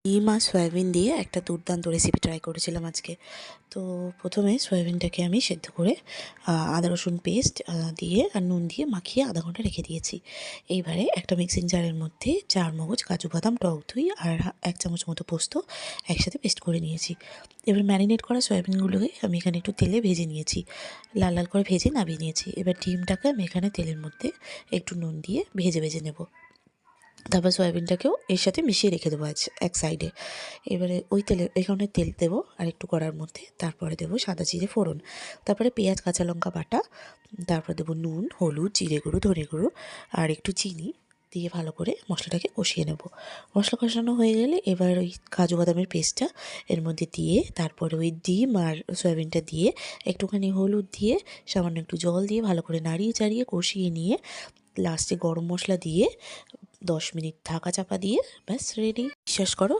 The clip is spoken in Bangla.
ডিম আর সয়াবিন দিয়ে একটা দুর্দান্ত রেসিপি ট্রাই করেছিলাম আজকে। তো প্রথমে সয়াবিনটাকে আমি সেদ্ধ করে আদা রসুন পেস্ট দিয়ে আর নুন দিয়ে মাখিয়ে আধা ঘন্টা রেখে দিয়েছি। এইবারে একটা মিক্সিং জারের মধ্যে চারমগজ, কাজু বাদাম, টক দই আর 1 চামচ মতো পোস্ত একসাথে পেস্ট করে নিয়েছি। এবার ম্যারিনেট করা সয়াবিনগুলোকে আমি এখানে একটু তেলে ভেজে নিয়েছি, লাল লাল করে ভেজে নামিয়ে নিয়েছি। এবার ডিমটাকে আমি এখানে তেলের মধ্যে একটু নুন দিয়ে ভেজে নেব। তারপর সয়াবিনটাকেও এর সাথে মিশিয়ে রেখে দেবো এক সাইডে। এবারে ওই এখানে তেল দেবো আর একটু কড়ার মধ্যে, তারপরে দেবো সাদা জিরে ফোড়ন, তারপরে পেঁয়াজ কাঁচা লঙ্কা বাটা, তারপরে দেবো নুন, হলুদ, জিরে গুঁড়ো, ধনে গুঁড়ো আর একটু চিনি দিয়ে ভালো করে মশলাটাকে কষিয়ে নেব। মশলা কষানো হয়ে গেলে এবার ওই কাজু বাদামের পেস্টটা এর মধ্যে দিয়ে, তারপরে ওই ডিম আর সয়াবিনটা দিয়ে একটুখানি হলুদ দিয়ে সামান্য একটু জল দিয়ে ভালো করে নাড়িয়ে চাড়িয়ে কষিয়ে নিয়ে লাস্টে গরম মশলা দিয়ে 10 মিনিট ঢাকা চাপা দিয়ে ব্যাস রেডি। বিশ্বাস করো